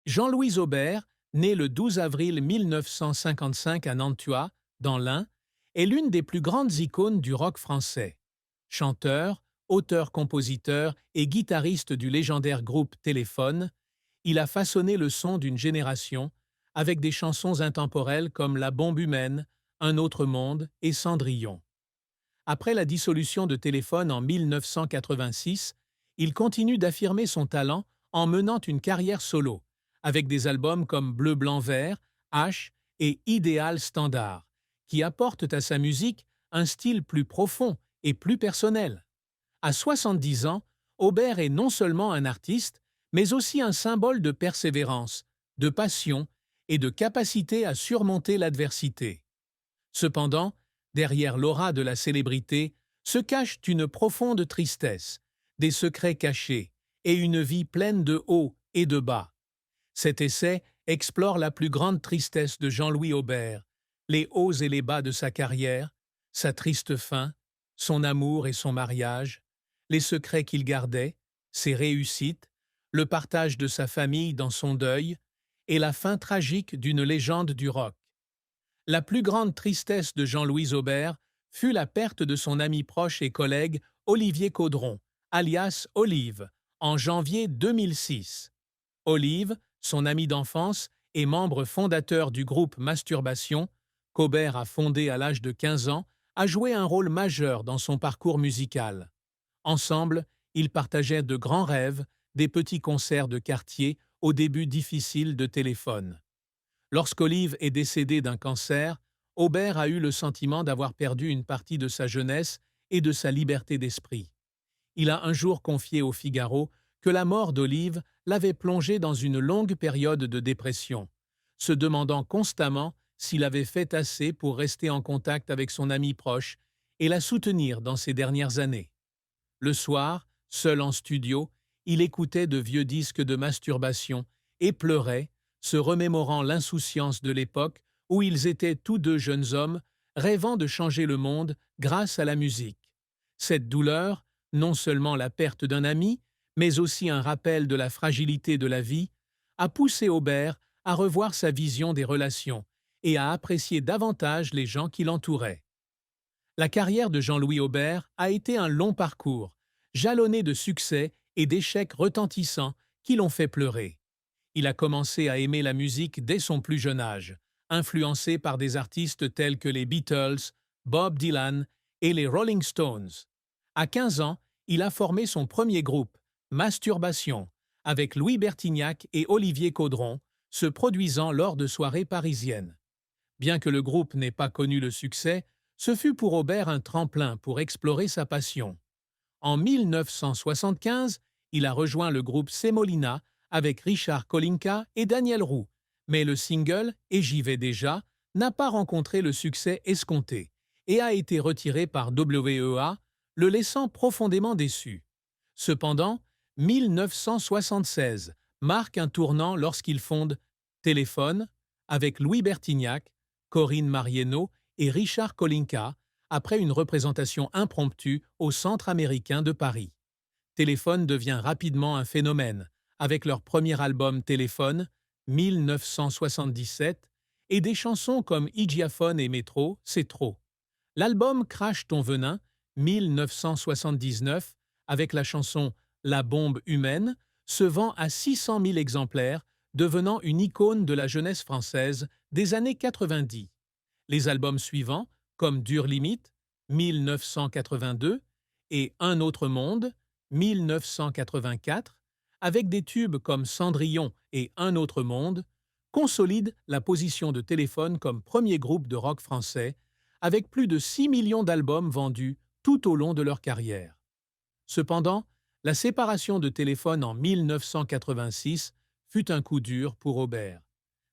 Jean-Louis Aubert, né le 12 avril 1955 à Nantua, dans l'Ain, est l'une des plus grandes icônes du rock français. Chanteur, auteur-compositeur et guitariste du légendaire groupe Téléphone, il a façonné le son d'une génération avec des chansons intemporelles comme La bombe humaine, Un autre monde et Cendrillon. Après la dissolution de Téléphone en 1986, il continue d'affirmer son talent en menant une carrière solo, avec des albums comme Bleu, Blanc, Vert, H et Idéal Standard, qui apportent à sa musique un style plus profond et plus personnel. À 70 ans, Aubert est non seulement un artiste, mais aussi un symbole de persévérance, de passion et de capacité à surmonter l'adversité. Cependant, derrière l'aura de la célébrité se cache une profonde tristesse, des secrets cachés et une vie pleine de hauts et de bas. Cet essai explore la plus grande tristesse de Jean-Louis Aubert, les hauts et les bas de sa carrière, sa triste fin, son amour et son mariage, les secrets qu'il gardait, ses réussites, le partage de sa famille dans son deuil et la fin tragique d'une légende du rock. La plus grande tristesse de Jean-Louis Aubert fut la perte de son ami proche et collègue Olivier Caudron, alias Olive, en janvier 2006. Olive, son ami d'enfance et membre fondateur du groupe Masturbation, qu'Aubert a fondé à l'âge de 15 ans, a joué un rôle majeur dans son parcours musical. Ensemble, ils partageaient de grands rêves, des petits concerts de quartier au début difficile de Téléphone. Lorsqu'Olive est décédé d'un cancer, Aubert a eu le sentiment d'avoir perdu une partie de sa jeunesse et de sa liberté d'esprit. Il a un jour confié au Figaro que la mort d'Olive l'avait plongé dans une longue période de dépression, se demandant constamment s'il avait fait assez pour rester en contact avec son ami proche et la soutenir dans ses dernières années. Le soir, seul en studio, il écoutait de vieux disques de masturbation et pleurait, se remémorant l'insouciance de l'époque où ils étaient tous deux jeunes hommes rêvant de changer le monde grâce à la musique. Cette douleur, non seulement la perte d'un ami, mais aussi un rappel de la fragilité de la vie, a poussé Aubert à revoir sa vision des relations et à apprécier davantage les gens qui l'entouraient. La carrière de Jean-Louis Aubert a été un long parcours, jalonné de succès et d'échecs retentissants qui l'ont fait pleurer. Il a commencé à aimer la musique dès son plus jeune âge, influencé par des artistes tels que les Beatles, Bob Dylan et les Rolling Stones. À 15 ans, il a formé son premier groupe, Masturbation, avec Louis Bertignac et Olivier Caudron, se produisant lors de soirées parisiennes. Bien que le groupe n'ait pas connu le succès, ce fut pour Aubert un tremplin pour explorer sa passion. En 1975, il a rejoint le groupe Semolina avec Richard Kolinka et Daniel Roux, mais le single « Et j'y vais déjà » n'a pas rencontré le succès escompté et a été retiré par WEA, le laissant profondément déçu. Cependant, 1976 marque un tournant lorsqu'il fonde Téléphone avec Louis Bertignac, Corinne Marieno et Richard Kolinka après une représentation impromptue au Centre américain de Paris. Téléphone devient rapidement un phénomène, avec leur premier album Téléphone, 1977, et des chansons comme Idiophone et Métro, c'est trop. L'album Crache ton venin, 1979, avec la chanson La bombe humaine, se vend à 600 000 exemplaires, devenant une icône de la jeunesse française des années 90. Les albums suivants, comme Dure Limite, 1982, et Un autre monde, 1984, avec des tubes comme Cendrillon et Un autre monde, consolident la position de Téléphone comme premier groupe de rock français, avec plus de 6 millions d'albums vendus tout au long de leur carrière. Cependant, la séparation de Téléphone en 1986 fut un coup dur pour Aubert.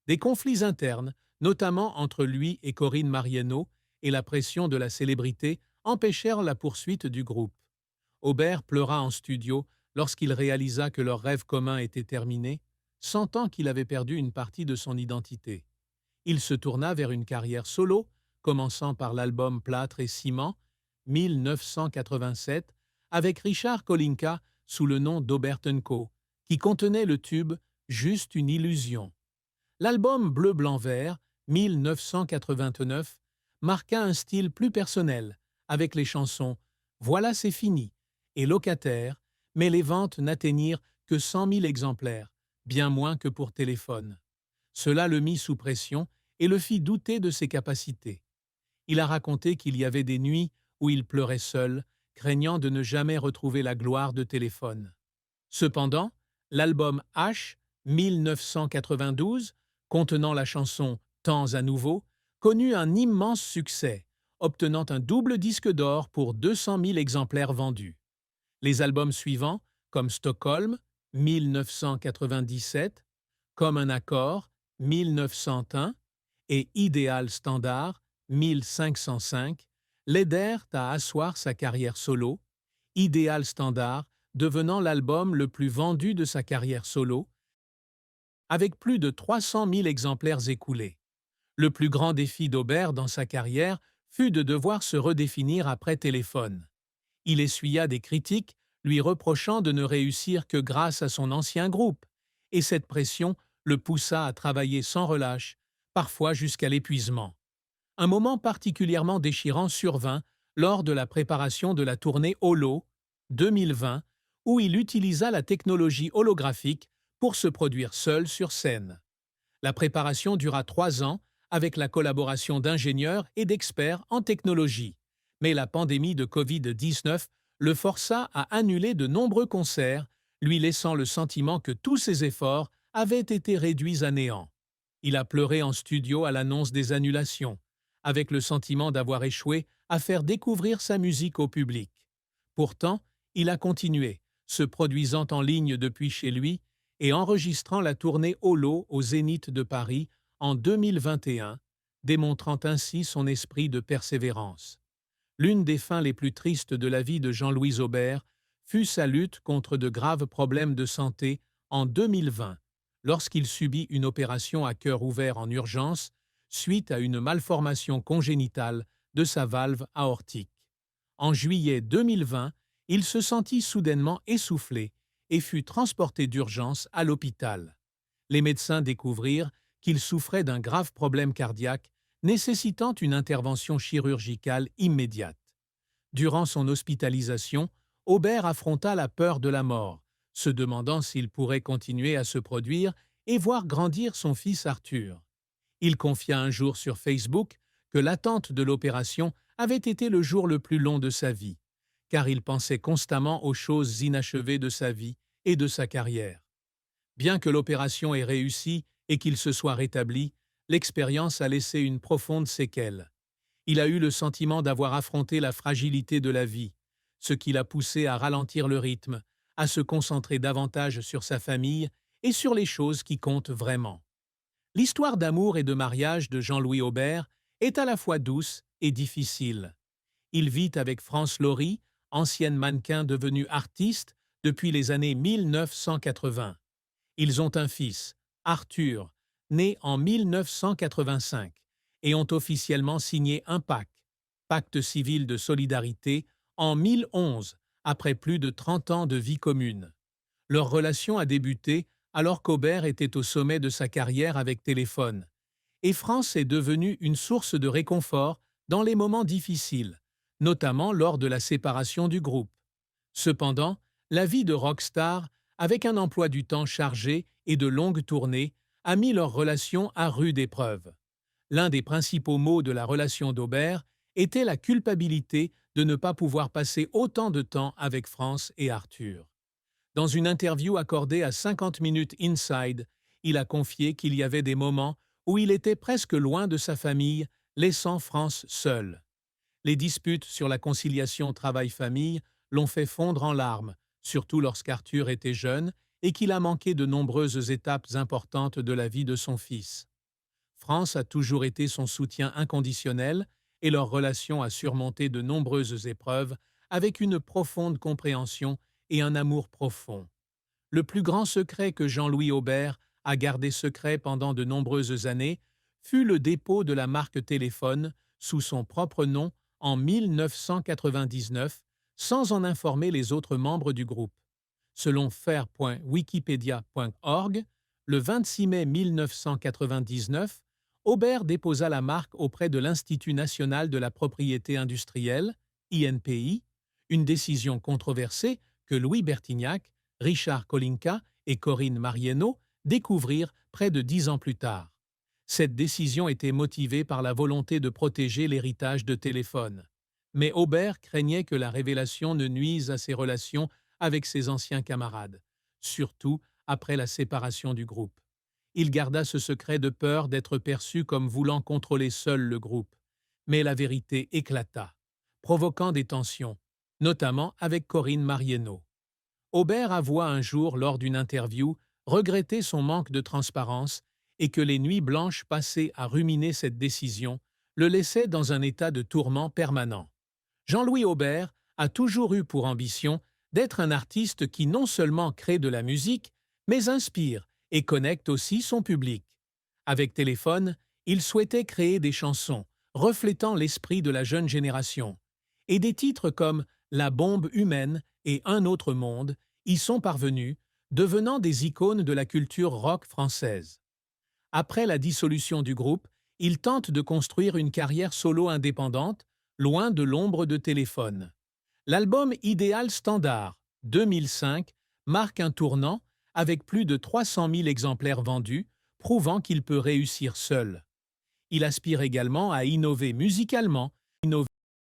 Des conflits internes, notamment entre lui et Corinne Marieno, et la pression de la célébrité empêchèrent la poursuite du groupe. Aubert pleura en studio lorsqu'il réalisa que leur rêve commun était terminé, sentant qu'il avait perdu une partie de son identité. Il se tourna vers une carrière solo, commençant par l'album Plâtre et Ciment, 1987, avec Richard Kolinka sous le nom d'Aubert & Co., qui contenait le tube juste une illusion. L'album Bleu-Blanc-Vert, 1989, marqua un style plus personnel, avec les chansons Voilà c'est fini et Locataire, mais les ventes n'atteignirent que 100 000 exemplaires, bien moins que pour Téléphone. Cela le mit sous pression et le fit douter de ses capacités. Il a raconté qu'il y avait des nuits où il pleurait seul, craignant de ne jamais retrouver la gloire de Téléphone. Cependant, l'album H, 1992, contenant la chanson Temps à nouveau, connut un immense succès, obtenant un double disque d'or pour 200 000 exemplaires vendus. Les albums suivants, comme Stockholm, 1997, Comme un accord, 1901 et Idéal standard, 1505, l'aidèrent à asseoir sa carrière solo, Idéal standard devenant l'album le plus vendu de sa carrière solo, avec plus de 300 000 exemplaires écoulés. Le plus grand défi d'Aubert dans sa carrière fut de devoir se redéfinir après Téléphone. Il essuya des critiques lui reprochant de ne réussir que grâce à son ancien groupe, et cette pression le poussa à travailler sans relâche, parfois jusqu'à l'épuisement. Un moment particulièrement déchirant survint lors de la préparation de la tournée Holo 2020, où il utilisa la technologie holographique pour se produire seul sur scène. La préparation dura 3 ans avec la collaboration d'ingénieurs et d'experts en technologie, mais la pandémie de Covid-19 le força à annuler de nombreux concerts, lui laissant le sentiment que tous ses efforts avaient été réduits à néant. Il a pleuré en studio à l'annonce des annulations, avec le sentiment d'avoir échoué à faire découvrir sa musique au public. Pourtant, il a continué, se produisant en ligne depuis chez lui et enregistrant la tournée Holo au Zénith de Paris en 2021, démontrant ainsi son esprit de persévérance. L'une des fins les plus tristes de la vie de Jean-Louis Aubert fut sa lutte contre de graves problèmes de santé en 2020, lorsqu'il subit une opération à cœur ouvert en urgence suite à une malformation congénitale de sa valve aortique. En juillet 2020, il se sentit soudainement essoufflé et fut transporté d'urgence à l'hôpital. Les médecins découvrirent qu'il souffrait d'un grave problème cardiaque nécessitant une intervention chirurgicale immédiate. Durant son hospitalisation, Aubert affronta la peur de la mort, se demandant s'il pourrait continuer à se produire et voir grandir son fils Arthur. Il confia un jour sur Facebook que l'attente de l'opération avait été le jour le plus long de sa vie, car il pensait constamment aux choses inachevées de sa vie et de sa carrière. Bien que l'opération ait réussi et qu'il se soit rétabli, l'expérience a laissé une profonde séquelle. Il a eu le sentiment d'avoir affronté la fragilité de la vie, ce qui l'a poussé à ralentir le rythme, à se concentrer davantage sur sa famille et sur les choses qui comptent vraiment. L'histoire d'amour et de mariage de Jean-Louis Aubert est à la fois douce et difficile. Il vit avec France Laurie, ancienne mannequin devenue artiste depuis les années 1980. Ils ont un fils, Arthur, né en 1985, et ont officiellement signé un pacte civil de solidarité, en 2011, après plus de 30 ans de vie commune. Leur relation a débuté alors qu'Aubert était au sommet de sa carrière avec Téléphone, et France est devenue une source de réconfort dans les moments difficiles, notamment lors de la séparation du groupe. Cependant, la vie de rockstar, avec un emploi du temps chargé et de longues tournées, a mis leur relation à rude épreuve. L'un des principaux maux de la relation d'Aubert était la culpabilité de ne pas pouvoir passer autant de temps avec France et Arthur. Dans une interview accordée à 50 minutes Inside, il a confié qu'il y avait des moments où il était presque loin de sa famille, laissant France seule. Les disputes sur la conciliation travail-famille l'ont fait fondre en larmes, surtout lorsqu'Arthur était jeune et qu'il a manqué de nombreuses étapes importantes de la vie de son fils. France a toujours été son soutien inconditionnel et leur relation a surmonté de nombreuses épreuves avec une profonde compréhension et un amour profond. Le plus grand secret que Jean-Louis Aubert a gardé secret pendant de nombreuses années fut le dépôt de la marque Téléphone sous son propre nom en 1999, sans en informer les autres membres du groupe. Selon faire.wikipedia.org, le 26 mai 1999, Aubert déposa la marque auprès de l'Institut national de la propriété industrielle, INPI, une décision controversée que Louis Bertignac, Richard Kolinka et Corinne Marieno découvrirent près de 10 ans plus tard. Cette décision était motivée par la volonté de protéger l'héritage de Téléphone. Mais Aubert craignait que la révélation ne nuise à ses relations avec ses anciens camarades, surtout après la séparation du groupe. Il garda ce secret de peur d'être perçu comme voulant contrôler seul le groupe. Mais la vérité éclata, provoquant des tensions, notamment avec Corinne Marieno. Aubert avoua un jour lors d'une interview regretter son manque de transparence et que les nuits blanches passées à ruminer cette décision le laissaient dans un état de tourment permanent. Jean-Louis Aubert a toujours eu pour ambition d'être un artiste qui non seulement crée de la musique, mais inspire et connecte aussi son public. Avec Téléphone, il souhaitait créer des chansons reflétant l'esprit de la jeune génération. Et des titres comme La bombe humaine et Un autre monde y sont parvenus, devenant des icônes de la culture rock française. Après la dissolution du groupe, il tente de construire une carrière solo indépendante, loin de l'ombre de Téléphone. L'album Idéal Standard, 2005, marque un tournant avec plus de 300 000 exemplaires vendus, prouvant qu'il peut réussir seul. Il aspire également à innover musicalement,